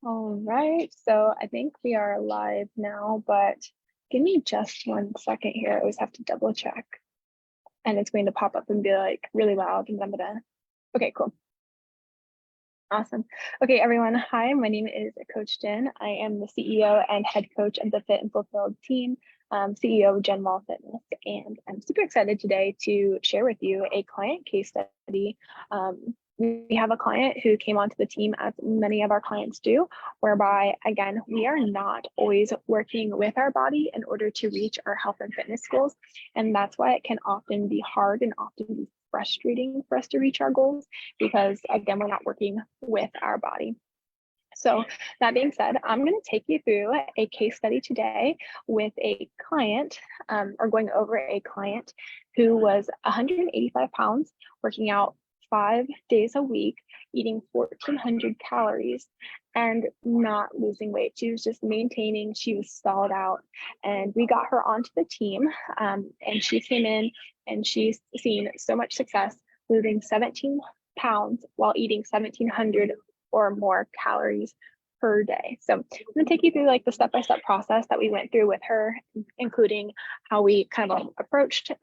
All right, so I think we are live now, but give me just 1 second here. I always have to double check. And it's going to pop up and be like really loud, and I'm gonna, okay, cool. Awesome. Okay, everyone. Hi, my name is Coach Jen. I am the CEO and head coach of the Fit and Fulfilled team, CEO of Gen Wall Fitness. And I'm super excited today to share with you a client case study. We have a client who came onto the team, as many of our clients do, whereby, again, we are not always working with our body in order to reach our health and fitness goals. And that's why it can often be hard and often be frustrating for us to reach our goals because, again, we're not working with our body. So that being said, I'm going to take you through a case study today with a client, or going over a client who was 185 pounds, working out 5 days a week, eating 1,400 calories, and not losing weight. She was just maintaining, she was stalled out. And we got her onto the team, and she came in and she's seen so much success, losing 17 pounds while eating 1,700 or more calories per day. So I'm going to take you through like the step-by-step process that we went through with her, including how we kind of approached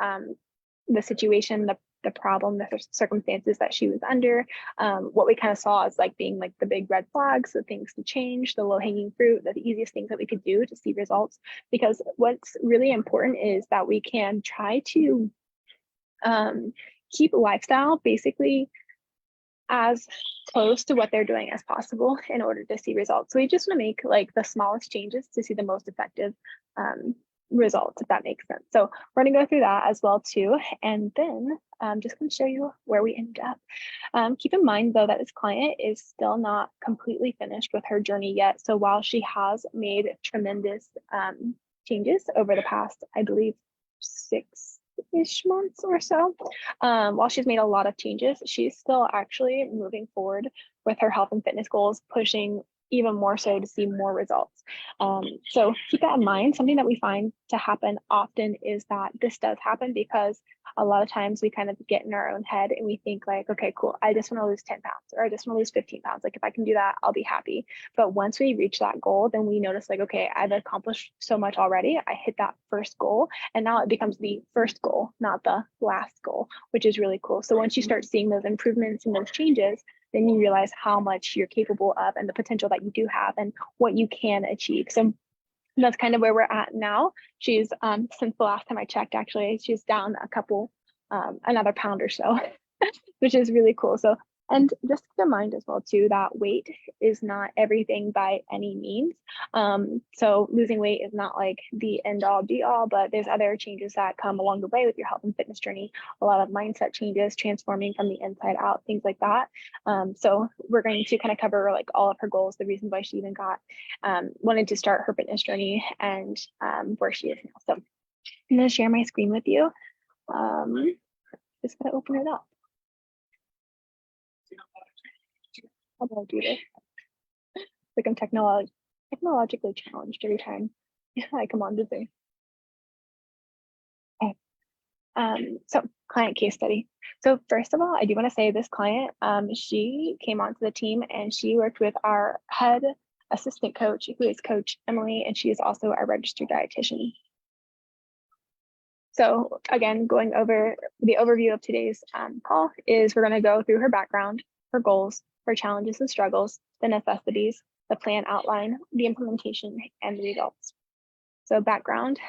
the situation, the problem, the circumstances that she was under, what we kind of saw as like being like the big red flags, the things to change, the low-hanging fruit, the easiest things that we could do to see results. Because what's really important is that we can try to keep lifestyle basically as close to what they're doing as possible in order to see results. So we just want to make like the smallest changes to see the most effective results, if that makes sense. So we're going to go through that as well too. And then I'm just going to show you where we ended up. Keep in mind though that this client is still not completely finished with her journey yet. So while she has made tremendous changes over the past, I believe, 6-ish months or so, while she's made a lot of changes, she's still actually moving forward with her health and fitness goals, pushing even more so to see more results. So keep that in mind. Something that we find to happen often is that this does happen because a lot of times we kind of get in our own head and we think like, okay, cool, I just want to lose 10 pounds or I just want to lose 15 pounds. Like if I can do that, I'll be happy. But once we reach that goal, then we notice like, okay, I've accomplished so much already. I hit that first goal and now it becomes the first goal, not the last goal, which is really cool. So once you start seeing those improvements and those changes, then you realize how much you're capable of and the potential that you do have and what you can achieve. So that's kind of where we're at now. She's since the last time I checked, actually, she's down a couple, another pound or so, which is really cool. So, and just keep in mind as well too that weight is not everything by any means. So losing weight is not like the end all be all, but there's other changes that come along the way with your health and fitness journey. A lot of mindset changes, transforming from the inside out, things like that. So we're going to kind of cover like all of her goals, the reasons why she even got wanted to start her fitness journey, and where she is now. So I'm going to share my screen with you. Just going to open it up. How do I do this? Like I'm technologically challenged every time I come on to Zoom. Okay. So client case study. So first of all, I do want to say this client, she came onto the team and she worked with our head assistant coach, who is Coach Emily, and she is also our registered dietitian. So again, going over the overview of today's call is we're going to go through her background, her goals, her challenges and struggles, the necessities, the plan outline, the implementation, and the results. So background,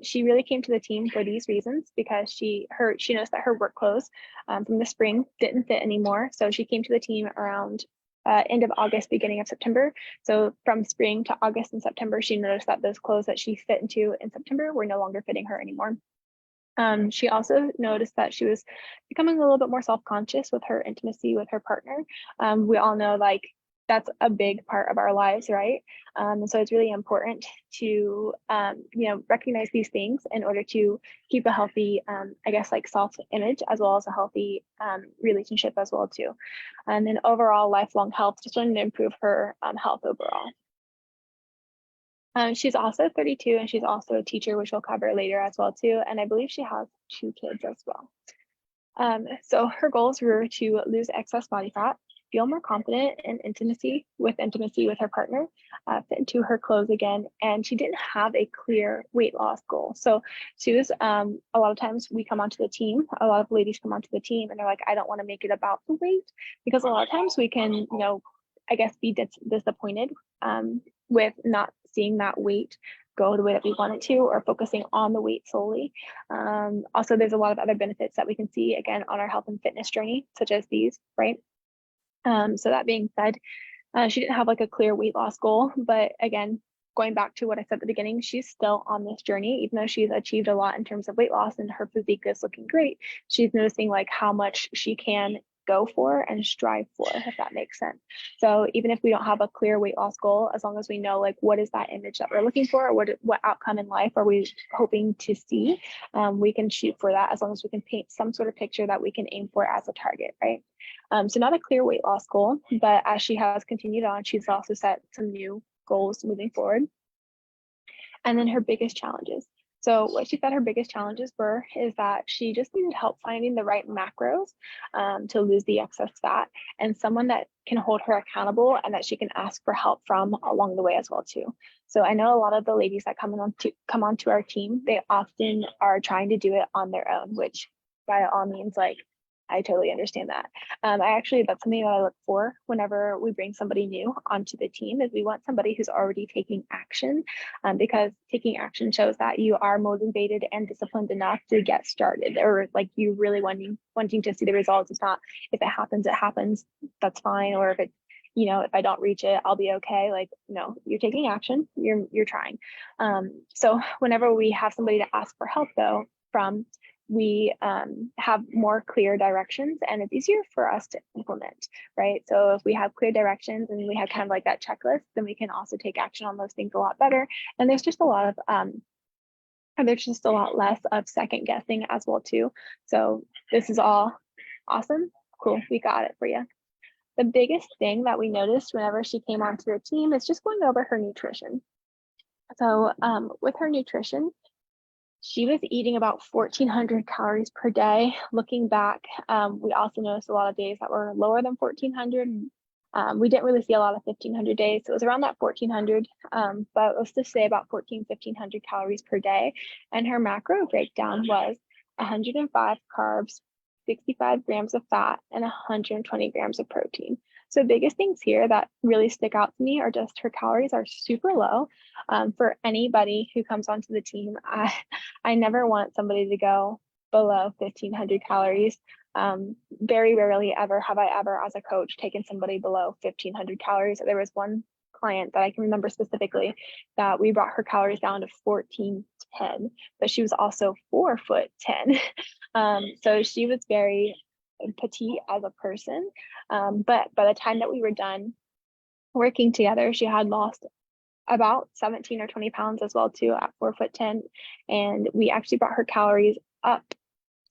she really came to the team for these reasons because she noticed that her work clothes from the spring didn't fit anymore. So she came to the team around end of August, beginning of September. So from spring to August and September, she noticed that those clothes that she fit into in September were no longer fitting her anymore. She also noticed that she was becoming a little bit more self-conscious with her intimacy with her partner. We all know like that's a big part of our lives, right? And so it's really important to, recognize these things in order to keep a healthy, I guess, like self-image as well as a healthy relationship as well too. And then overall lifelong health, just wanting to improve her health overall. She's also 32 and she's also a teacher, which we'll cover later as well too. And I believe she has 2 kids as well. So her goals were to lose excess body fat, feel more confident in intimacy with her partner, fit into her clothes again, and she didn't have a clear weight loss goal. So she was a lot of times we come onto the team, a lot of ladies come onto the team and they're like, I don't want to make it about the weight, because a lot of times we can, you know, I guess be disappointed with not seeing that weight go the way that we want it to, or focusing on the weight solely. Also, there's a lot of other benefits that we can see again on our health and fitness journey, such as these, right? So that being said, she didn't have like a clear weight loss goal, but again, going back to what I said at the beginning, she's still on this journey, even though she's achieved a lot in terms of weight loss and her physique is looking great. She's noticing like how much she can go for and strive for, if that makes sense. So even if we don't have a clear weight loss goal, as long as we know like what is that image that we're looking for, or what outcome in life are we hoping to see, we can shoot for that, as long as we can paint some sort of picture that we can aim for as a target, right? So not a clear weight loss goal, but as she has continued on, she's also set some new goals moving forward. And then her biggest challenges. So what she said her biggest challenges were is that she just needed help finding the right macros to lose the excess fat, and someone that can hold her accountable and that she can ask for help from along the way as well too. So I know a lot of the ladies that come onto our team, they often are trying to do it on their own, which by all means, like, I totally understand that. That's something that I look for whenever we bring somebody new onto the team, is we want somebody who's already taking action, because taking action shows that you are motivated and disciplined enough to get started, or like you really wanting to see the results. It's not, if it happens, that's fine. Or if it, you know, if I don't reach it, I'll be okay. Like, no, you're taking action, you're trying. So whenever we have somebody to ask for help though from, we have more clear directions, and it's easier for us to implement, right? So if we have clear directions and we have kind of like that checklist, then we can also take action on those things a lot better. And there's just a lot less of second guessing as well too. So this is all awesome. Cool, we got it for you. The biggest thing that we noticed whenever she came onto the team is just going over her nutrition. So with her nutrition, she was eating about 1,400 calories per day. Looking back, we also noticed a lot of days that were lower than 1,400. We didn't really see a lot of 1,500 days. So it was around that 1,400, but let's just say about 1,500 calories per day. And her macro breakdown was 105 carbs, 65 grams of fat, and 120 grams of protein. So biggest things here that really stick out to me are just her calories are super low. For anybody who comes onto the team, I never want somebody to go below 1,500 calories. Very rarely ever have I ever, as a coach, taken somebody below 1,500 calories. There was one client that I can remember specifically that we brought her calories down to 1,410, but she was also 4'10". So she was very petite as a person. But by the time that we were done working together, she had lost about 17 or 20 pounds as well too at 4'10", and we actually brought her calories up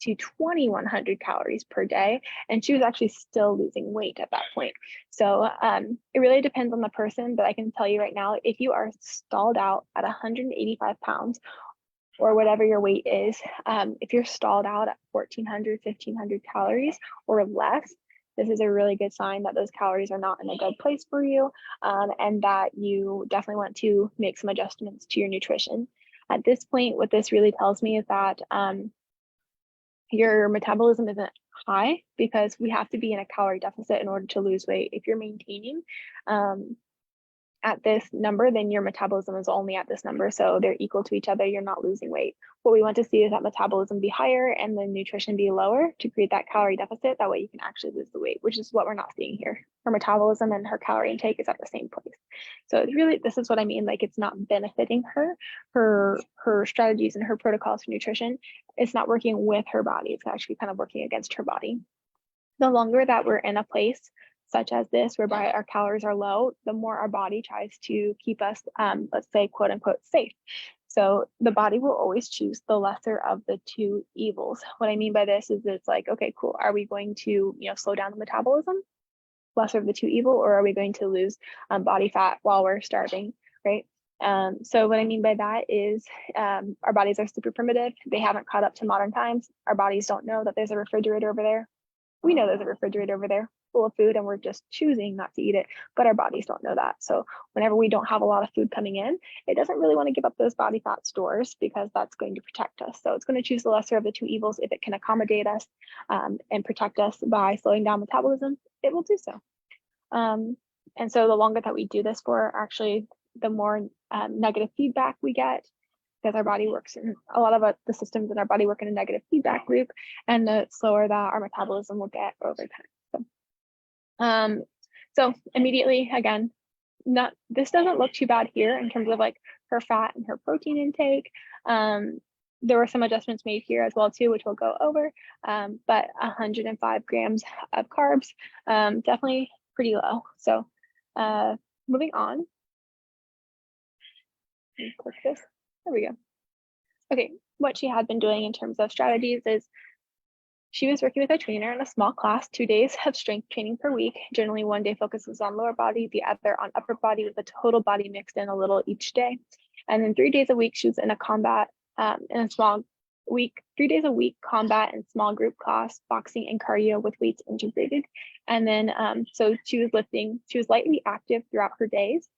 to 2,100 calories per day, and she was actually still losing weight at that point. So it really depends on the person, but I can tell you right now, if you are stalled out at 185 pounds or whatever your weight is, if you're stalled out at 1,400, 1,500 calories or less, this is a really good sign that those calories are not in a good place for you, and that you definitely want to make some adjustments to your nutrition. At this point, what this really tells me is that your metabolism isn't high, because we have to be in a calorie deficit in order to lose weight. If you're maintaining at this number, then your metabolism is only at this number. So they're equal to each other. You're not losing weight. What we want to see is that metabolism be higher and the nutrition be lower to create that calorie deficit. That way you can actually lose the weight, which is what we're not seeing here. Her metabolism and her calorie intake is at the same place. So it's really, this is what I mean. Like, it's not benefiting her strategies and her protocols for nutrition. It's not working with her body. It's actually kind of working against her body. The longer that we're in a place such as this, whereby our calories are low, the more our body tries to keep us, let's say, quote unquote, safe. So the body will always choose the lesser of the two evils. What I mean by this is it's like, okay, cool. Are we going to, slow down the metabolism, lesser of the two evil, or are we going to lose body fat while we're starving, right? So what I mean by that is our bodies are super primitive. They haven't caught up to modern times. Our bodies don't know that there's a refrigerator over there. We know there's a refrigerator over there. full of food and we're just choosing not to eat it, but our bodies don't know that. So whenever we don't have a lot of food coming in, it doesn't really want to give up those body fat stores because that's going to protect us. So it's going to choose the lesser of the two evils. If it can accommodate us and protect us by slowing down metabolism, it will do so. And so the longer that we do this for, actually, the more negative feedback we get, because our body works in a lot of the systems in our body work in a negative feedback loop, and the slower that our metabolism will get over time. So immediately, again, this doesn't look too bad here in terms of like her fat and her protein intake. There were some adjustments made here as well too, which we'll go over, but 105 grams of carbs, definitely pretty low. So moving on, click this. There we go. Okay, what she had been doing in terms of strategies is she was working with a trainer in a small class, 2 days of strength training per week. Generally, one day focuses on lower body, the other on upper body, with the total body mixed in a little each day. And then 3 days a week, she was in a combat, in a small week, 3 days a week, combat and small group class, boxing and cardio with weights integrated. And then, so she was lifting, she was lightly active throughout her days.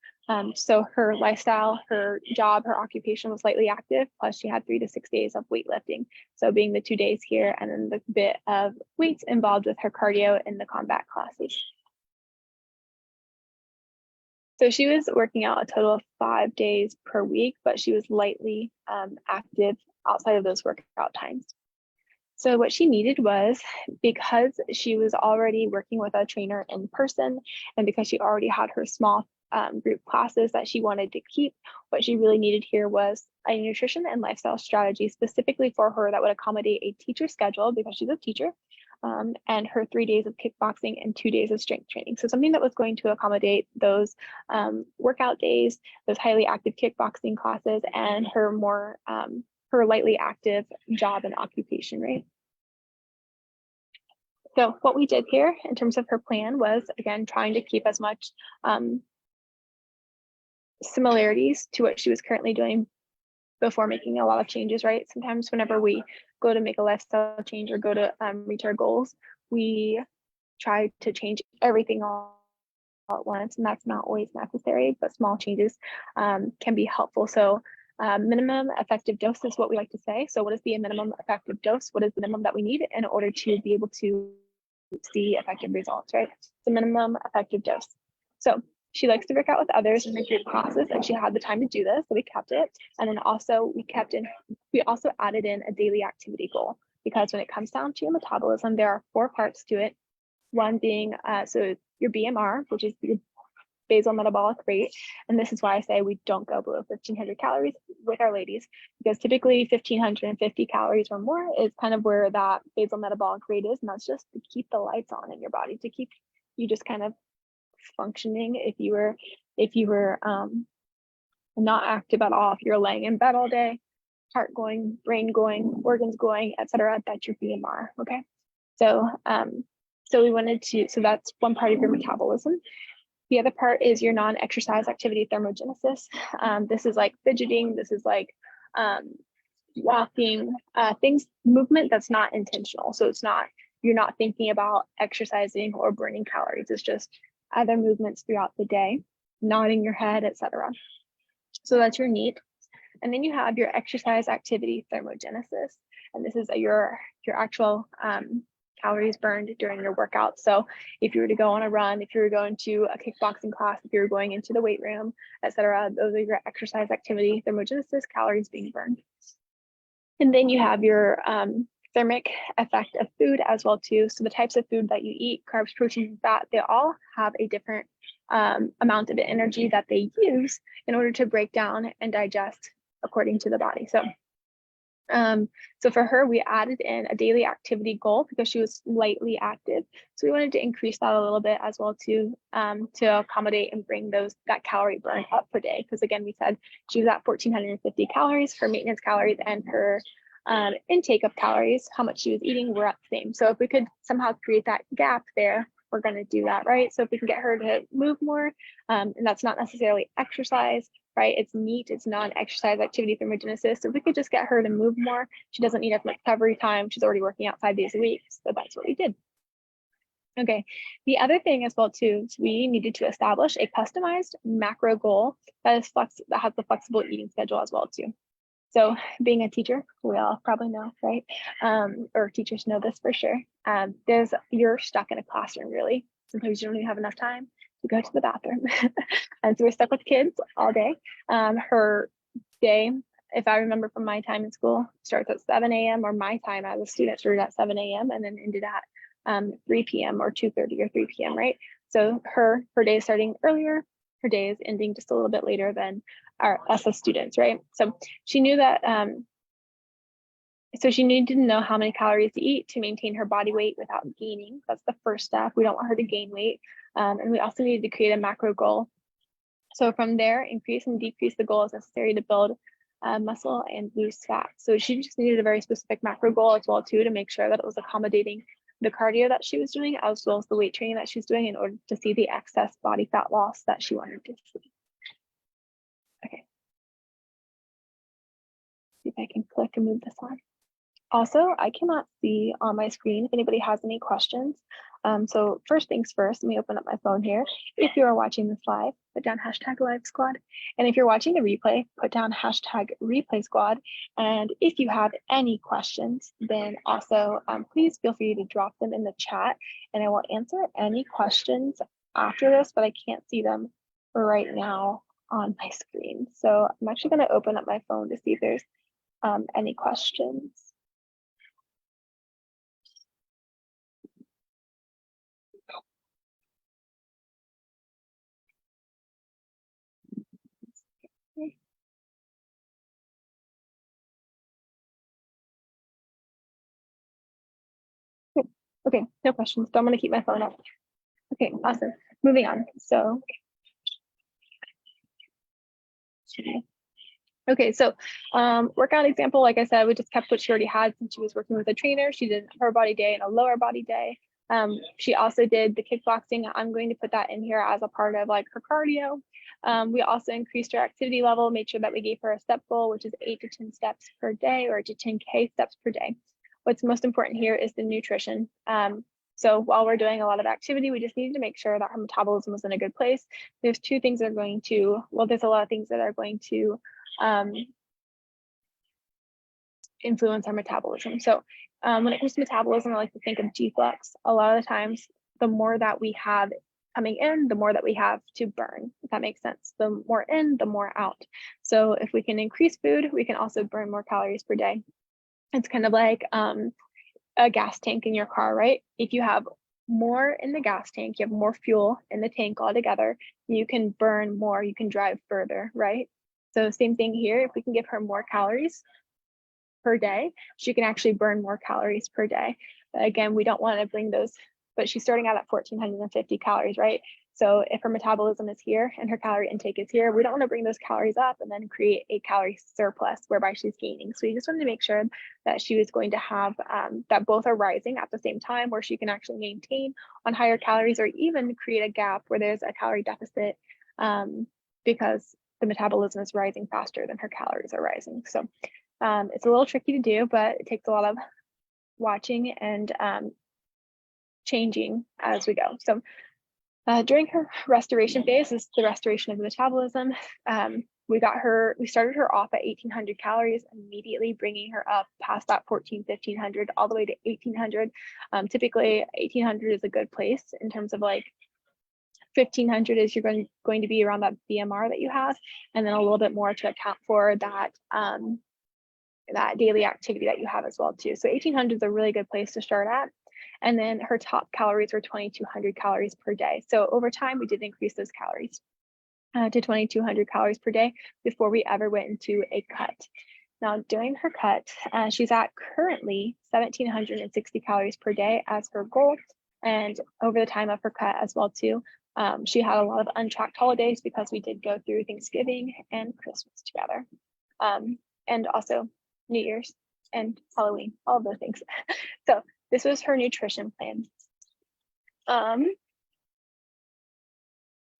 So her lifestyle, her job, her occupation was slightly active, plus she had 3 to 6 days of weightlifting. So being the 2 days here and then the bit of weights involved with her cardio in the combat classes. So she was working out a total of 5 days per week, but she was lightly active outside of those workout times. So what she needed was, because she was already working with a trainer in person, and because she already had her small group classes that she wanted to keep, what she really needed here was a nutrition and lifestyle strategy specifically for her that would accommodate a teacher schedule, because she's a teacher, and her 3 days of kickboxing and 2 days of strength training. So something that was going to accommodate those workout days, those highly active kickboxing classes, and her more her lightly active job and occupation, right? So what we did here in terms of her plan was, again, trying to keep as much similarities to what she was currently doing before making a lot of changes, right? Sometimes whenever we go to make a lifestyle change or go to reach our goals, we try to change everything all at once, and that's not always necessary, but small changes can be helpful. So minimum effective dose is what we like to say. So what is the minimum effective dose? What is the minimum that we need in order to be able to see effective results, right? The minimum effective dose. So she likes to work out with others in her group classes, and she had the time to do this, so we kept it. And then also we also added in a daily activity goal, because when it comes down to your metabolism, there are 4 parts to it. One being so your BMR, which is your basal metabolic rate. And this is why I say we don't go below 1,500 calories with our ladies, because typically 1,550 calories or more is kind of where that basal metabolic rate is. And that's just to keep the lights on in your body, to keep you just kind of functioning. If you were not active at all, if you're laying in bed all day, heart going, brain going, organs going, etc., that's your BMR. Okay. So we wanted to, so that's one part of your metabolism. The other part is your non-exercise activity thermogenesis. This is like fidgeting. This is like walking, movement that's not intentional. So you're not thinking about exercising or burning calories. It's just other movements throughout the day, nodding your head, etc. So that's your NEAT. And then you have your exercise activity thermogenesis. And this is your actual calories burned during your workout. So if you were to go on a run, if you were going to a kickboxing class, if you were going into the weight room, etc., those are your exercise activity thermogenesis, calories being burned. And then you have your thermic effect of food as well too. So the types of food that you eat, carbs, protein, and fat, they all have a different amount of energy that they use in order to break down and digest according to the body. So for her, we added in a daily activity goal because she was lightly active. So we wanted to increase that a little bit as well too, to accommodate and bring that calorie burn up per day. Because again, we said she was at 1,450 calories, her maintenance calories and her intake of calories, how much she was eating, were at the same. So if we could somehow create that gap there, we're going to do that, right? So if we can get her to move more, and that's not necessarily exercise, right? It's NEAT, it's non-exercise activity thermogenesis. So if we could just get her to move more, she doesn't need as much recovery time. She's already working out 5 days a week. So that's what we did. Okay, the other thing as well too is we needed to establish a customized macro goal that has the flexible eating schedule as well too. So being a teacher, we all probably know, right? Or teachers know this for sure. You're stuck in a classroom really. Sometimes you don't even have enough time to go to the bathroom. And so we're stuck with kids all day. Her day, if I remember from my time in school, starts at 7 a.m. or my time as a student started at 7 a.m. and then ended at 3 p.m. or 2:30 or 3 p.m. right? So her day is starting earlier, her day is ending just a little bit later than us as students, right? So she knew that so she needed to know how many calories to eat to maintain her body weight without gaining. That's the first step. We don't want her to gain weight. And we also needed to create a macro goal. So from there, increase and decrease the goals necessary to build muscle and lose fat. So she just needed a very specific macro goal as well too, to make sure that it was accommodating the cardio that she was doing as well as the weight training that she's doing in order to see the excess body fat loss that she wanted to see. Okay. See if I can click and move this on. Also, I cannot see on my screen if anybody has any questions. So first things first, let me open up my phone here. If you are watching this live, put down #LiveSquad. And if you're watching the replay, put down #ReplaySquad. And if you have any questions, then also please feel free to drop them in the chat and I will answer any questions after this, but I can't see them right now on my screen. So I'm actually going to open up my phone to see if there's any questions. Okay, no questions. So I'm gonna keep my phone up. Okay, awesome. Moving on. So, okay, so workout example, like I said, we just kept what she already had since she was working with a trainer. She did her body day and a lower body day. She also did the kickboxing. I'm going to put that in here as a part of like her cardio. We also increased her activity level, made sure that we gave her a step goal, which is 8 to 10 steps per day or to 10K steps per day. What's most important here is the nutrition. So while we're doing a lot of activity, we just needed to make sure that her metabolism was in a good place. There's two things that are going to, well, there's a lot of things that are going to influence our metabolism. So when it comes to metabolism, I like to think of G-Flex. A lot of the times, the more that we have coming in, the more that we have to burn, if that makes sense. The more in, the more out. So if we can increase food, we can also burn more calories per day. It's kind of like a gas tank in your car, right? If you have more in the gas tank, you have more fuel in the tank altogether, you can burn more, you can drive further, right? So same thing here, if we can give her more calories per day, she can actually burn more calories per day. But again, we don't want to bring those, but she's starting out at 1,450 calories, right? So if her metabolism is here and her calorie intake is here, we don't want to bring those calories up and then create a calorie surplus whereby she's gaining. So we just wanted to make sure that she was going to have that both are rising at the same time where she can actually maintain on higher calories or even create a gap where there's a calorie deficit because the metabolism is rising faster than her calories are rising. So it's a little tricky to do, but it takes a lot of watching and changing as we go. So during her restoration phase, this is the restoration of the metabolism. We started her off at 1,800 calories, immediately bringing her up past that 1,500 all the way to 1,800. Typically 1,800 is a good place in terms of like 1,500 is you're going to be around that BMR that you have, and then a little bit more to account for that that daily activity that you have as well too. So 1,800 is a really good place to start at. And then her top calories were 2,200 calories per day. So over time, we did increase those calories to 2,200 calories per day before we ever went into a cut. Now during her cut, she's at currently 1,760 calories per day as her goal. And over the time of her cut as well too, she had a lot of untracked holidays because we did go through Thanksgiving and Christmas together. And also New Year's and Halloween, all of those things. So this was her nutrition plan.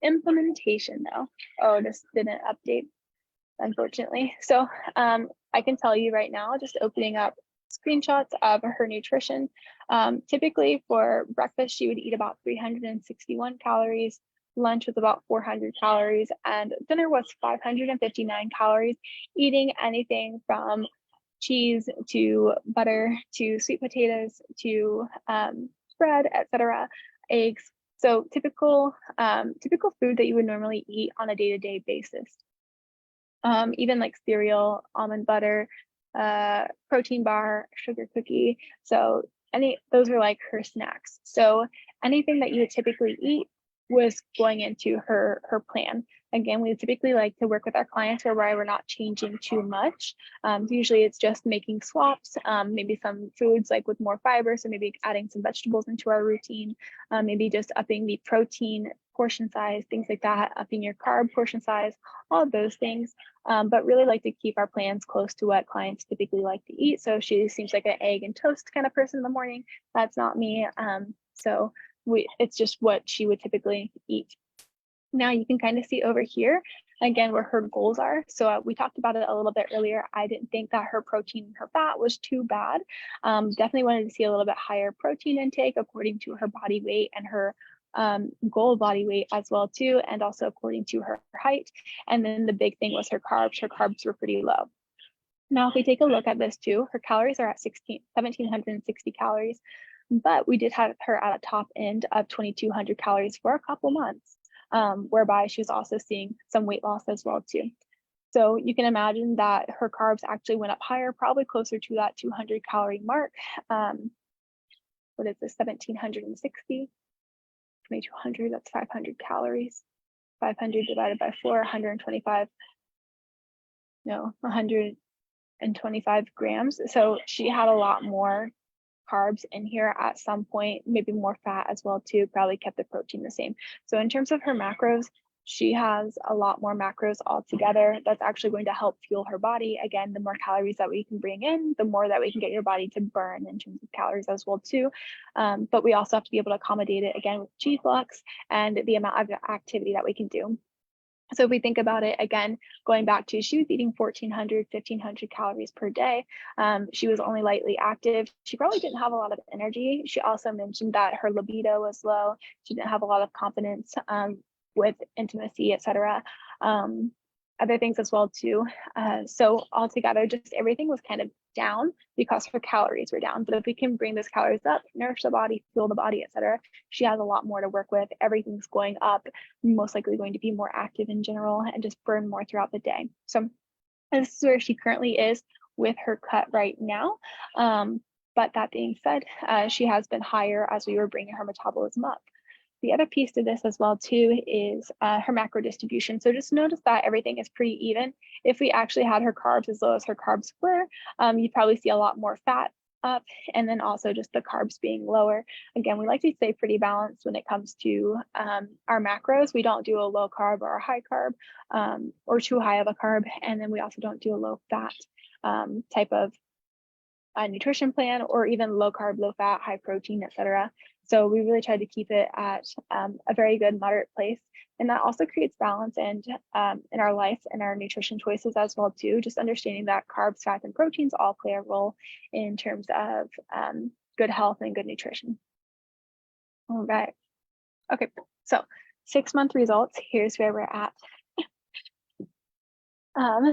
Implementation though. Oh, this didn't update, unfortunately. So I can tell you right now, just opening up screenshots of her nutrition. Typically for breakfast, she would eat about 361 calories, lunch was about 400 calories, and dinner was 559 calories, eating anything from cheese to butter to sweet potatoes to bread, etc., eggs. So typical food that you would normally eat on a day-to-day basis. Even like cereal, almond butter, protein bar, sugar cookie. So those are like her snacks. So anything that you would typically eat was going into her plan. Again, we typically like to work with our clients where we're not changing too much. Usually it's just making swaps, maybe some foods like with more fiber, so maybe adding some vegetables into our routine, maybe just upping the protein portion size, things like that, upping your carb portion size, all of those things. But really like to keep our plans close to what clients typically like to eat. So she seems like an egg and toast kind of person in the morning. That's not me. So it's just what she would typically eat. Now you can kind of see over here, again, where her goals are. So we talked about it a little bit earlier. I didn't think that her protein and her fat was too bad. Definitely wanted to see a little bit higher protein intake according to her body weight and her goal body weight as well too, and also according to her height. And then the big thing was her carbs. Her carbs were pretty low. Now, if we take a look at this too, her calories are at 1,760 calories, but we did have her at a top end of 2,200 calories for a couple months, whereby she was also seeing some weight loss as well too. So you can imagine that her carbs actually went up higher, probably closer to that 200 calorie mark. What is this, 1,760? 2,200, that's 500 calories. 500 divided by 4, 125. No, 125 grams. So she had a lot more carbs in here at some point, maybe more fat as well too, probably kept the protein the same. So in terms of her macros, she has a lot more macros altogether. That's actually going to help fuel her body. Again, the more calories that we can bring in, the more that we can get your body to burn in terms of calories as well too. But we also have to be able to accommodate it again with G-Flux and the amount of activity that we can do. So if we think about it again, going back to she was eating 1,400, 1,500 calories per day. She was only lightly active. She probably didn't have a lot of energy. She also mentioned that her libido was low. She didn't have a lot of confidence with intimacy, etc. Other things as well too. So altogether, just everything was kind of down because her calories were down. But if we can bring those calories up, nourish the body, fuel the body, etc., she has a lot more to work with. Everything's going up, most likely going to be more active in general and just burn more throughout the day. So this is where she currently is with her cut right now. But that being said, she has been higher as we were bringing her metabolism up. The other piece to this as well too is her macro distribution. So just notice that everything is pretty even. If we actually had her carbs as low as her carbs were, you'd probably see a lot more fat up, and then also just the carbs being lower. Again, we like to stay pretty balanced when it comes to our macros. We don't do a low carb or a high carb or too high of a carb. And then we also don't do a low fat type of nutrition plan, or even low carb, low fat, high protein, etc. So we really try to keep it at a very good moderate place. And that also creates balance and in our life and our nutrition choices as well too, just understanding that carbs, fats, and proteins all play a role in terms of good health and good nutrition. All right. Okay, so 6-month results, here's where we're at.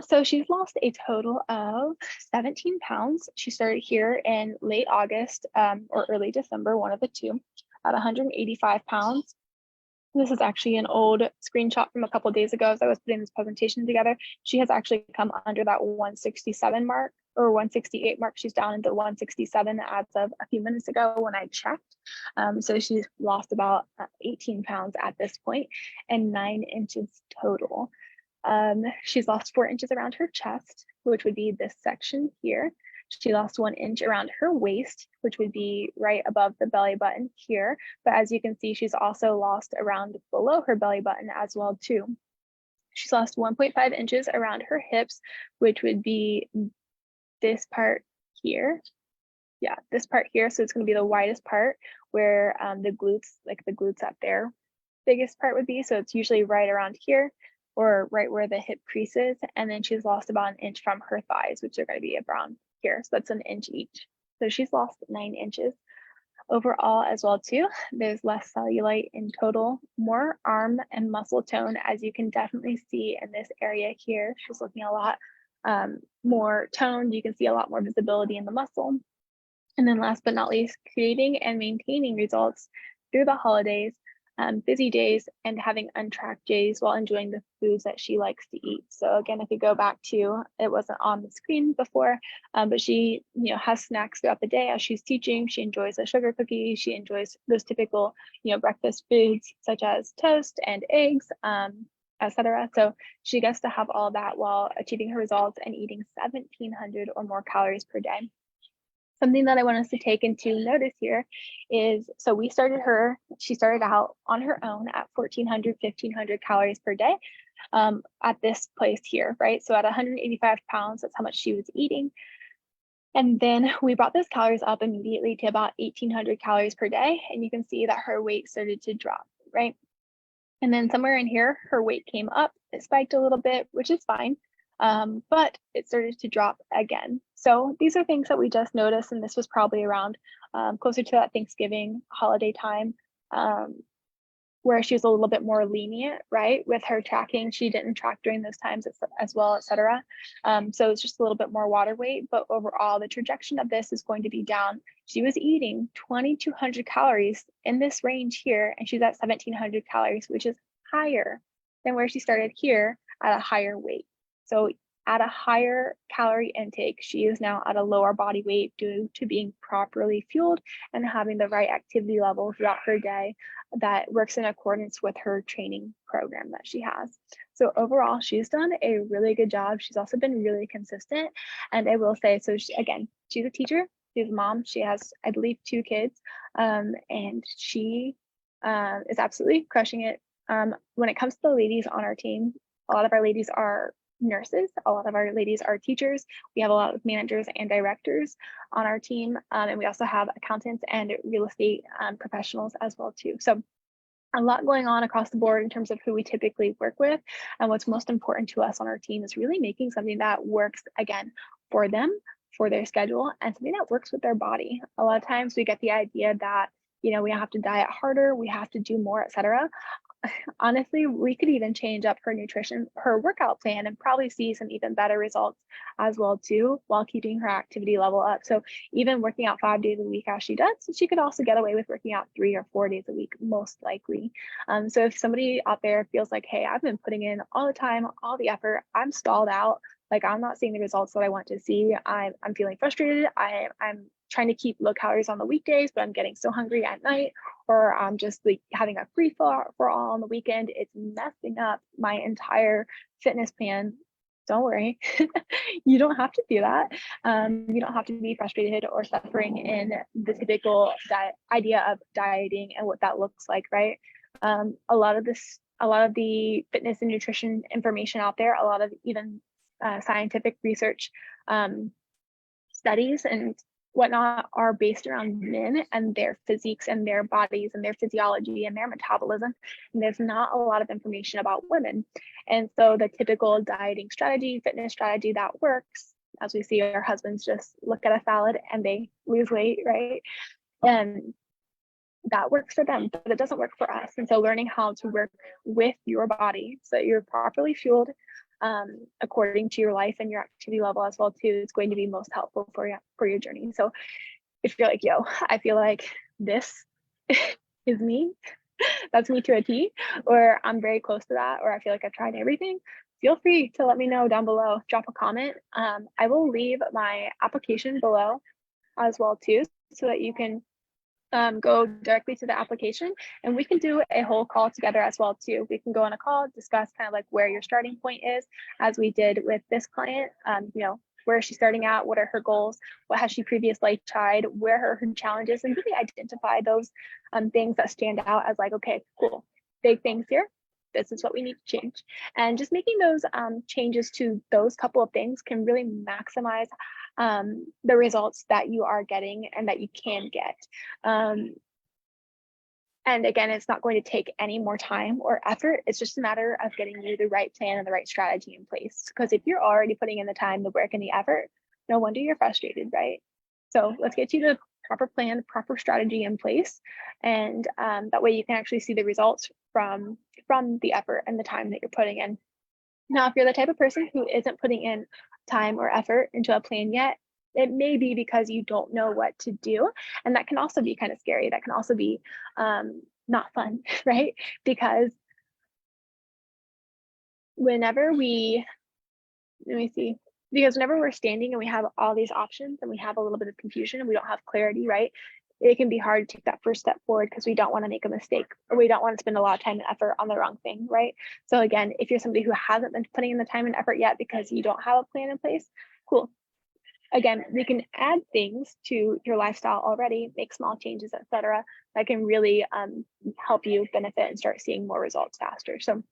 So she's lost a total of 17 pounds. She started here in late August or early December, one of the two, at 185 pounds. This is actually an old screenshot from a couple of days ago as I was putting this presentation together. She has actually come under that 167 mark or 168 mark. She's down into 167 as of a few minutes ago when I checked. So she's lost about 18 pounds at this point and 9 inches total. She's lost 4 inches around her chest, which would be this section here. She lost 1 inch around her waist, which would be right above the belly button here. But as you can see, she's also lost around below her belly button as well too. She's lost 1.5 inches around her hips, which would be this part here. Yeah, this part here. So it's going to be the widest part where the glutes, like the glutes up there, biggest part would be. So it's usually right around here, or right where the hip crease is. And then she's lost about 1 inch from her thighs, which are going to be around here. So that's an inch each. So she's lost 9 inches. Overall as well too, there's less cellulite in total, more arm and muscle tone, as you can definitely see in this area here. She's looking a lot more toned. You can see a lot more visibility in the muscle. And then last but not least, creating and maintaining results through the holidays, busy days, and having untracked days while enjoying the foods that she likes to eat. So again, if you go back to, it wasn't on the screen before, but she has snacks throughout the day as she's teaching. She enjoys a sugar cookie. She enjoys those typical breakfast foods such as toast and eggs, etc. So she gets to have all that while achieving her results and eating 1,700 or more calories per day. Something that I want us to take into notice here is, so she started out on her own at 1,400, 1,500 calories per day at this place here, right? So at 185 pounds, that's how much she was eating. And then we brought those calories up immediately to about 1,800 calories per day. And you can see that her weight started to drop, right? And then somewhere in here, her weight came up, it spiked a little bit, which is fine. But it started to drop again. So these are things that we just noticed, and this was probably around closer to that Thanksgiving holiday time, where she was a little bit more lenient, right? With her tracking, she didn't track during those times as well, etc. So it's just a little bit more water weight, but overall the trajectory of this is going to be down. She was eating 2,200 calories in this range here, and she's at 1,700 calories, which is higher than where she started here at a higher weight. So at a higher calorie intake, she is now at a lower body weight due to being properly fueled and having the right activity level throughout her day that works in accordance with her training program that she has. So overall, she's done a really good job. She's also been really consistent. And I will say, so she's a teacher, she's a mom, she has, I believe, 2 kids, and she is absolutely crushing it. When it comes to the ladies on our team, a lot of our ladies are nurses, a lot of our ladies are teachers. We have a lot of managers and directors on our team, and we also have accountants and real estate professionals as well too. So a lot going on across the board in terms of who we typically work with, and what's most important to us on our team is really making something that works again for them, for their schedule, and something that works with their body. A lot of times we get the idea that we have to diet harder, we have to do more, etc. Honestly, we could even change up her nutrition, her workout plan, and probably see some even better results as well too, while keeping her activity level up. So even working out 5 days a week as she does, she could also get away with working out 3 or 4 days a week, most likely. So if somebody out there feels like, hey, I've been putting in all the time, all the effort, I'm stalled out, like I'm not seeing the results that I want to see, I'm feeling frustrated, I'm trying to keep low calories on the weekdays, but I'm getting so hungry at night, or I'm just like having a free for all on the weekend, it's messing up my entire fitness plan. Don't worry, you don't have to do that. You don't have to be frustrated or suffering in the typical idea of dieting and what that looks like, right? A lot of the fitness and nutrition information out there, a lot of even scientific research studies and whatnot are based around men and their physiques and their bodies and their physiology and their metabolism. And there's not a lot of information about women. And so the typical dieting strategy, fitness strategy that works, as we see our husbands just look at a salad and they lose weight, right? And that works for them, but it doesn't work for us. And so learning how to work with your body so that you're properly fueled according to your life and your activity level as well too, is going to be most helpful for your journey. So if you're like, yo, I feel like this is me, that's me to a T, or I'm very close to that, or I feel like I've tried everything, feel free to let me know down below, drop a comment. I will leave my application below as well too, so that you can go directly to the application, and we can do a whole call together as well too. We can go on a call, discuss kind of like where your starting point is, as we did with this client. Where is she starting at? What are her goals? What has she previously tried? Where are her challenges? And really identify those things that stand out as like, okay, cool, big things here. This is what we need to change. And just making those changes to those couple of things can really maximize the results that you are getting and that you can get. And again, it's not going to take any more time or effort. It's just a matter of getting you the right plan and the right strategy in place. Because if you're already putting in the time, the work, and the effort, No wonder you're frustrated, right? So let's get you the proper plan, proper strategy in place, and that way you can actually see the results from the effort and the time that you're putting in. Now, if you're the type of person who isn't putting in time or effort into a plan yet, it may be because you don't know what to do. And that can also be kind of scary. That can also be not fun, right? Because whenever we, let me see, because whenever we're standing and we have all these options and we have a little bit of confusion and we don't have clarity, right? It can be hard to take that first step forward because we don't want to make a mistake or we don't want to spend a lot of time and effort on the wrong thing, right? So again, if you're somebody who hasn't been putting in the time and effort yet because you don't have a plan in place, cool. Again, we can add things to your lifestyle already, make small changes, etc., that can really help you benefit and start seeing more results faster. So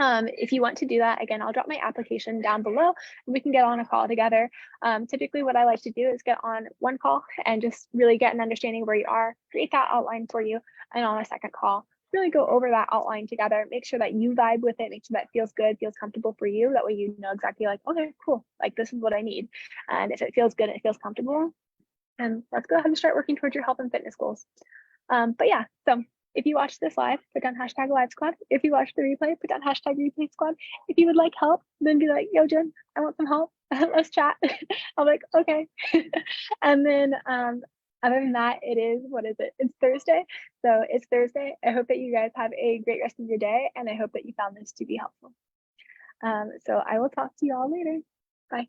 if you want to do that, again, I'll drop my application down below and we can get on a call together. Typically what I like to do is get on one call and just really get an understanding of where you are, create that outline for you, and on a second call, really go over that outline together, make sure that you vibe with it, make sure that it feels good, feels comfortable for you. That way you know exactly like, okay, cool, like this is what I need. And if it feels good and it feels comfortable, and let's go ahead and start working towards your health and fitness goals. But yeah, so if you watch this live, put down hashtag live squad. If you watch the replay, put down hashtag replay squad. If you would like help, then be like, yo, Jen, I want some help. Let's chat. I'm like, okay. And then other than that, it is, what is it? It's Thursday. So it's Thursday. I hope that you guys have a great rest of your day. And I hope that you found this to be helpful. So I will talk to you all later. Bye.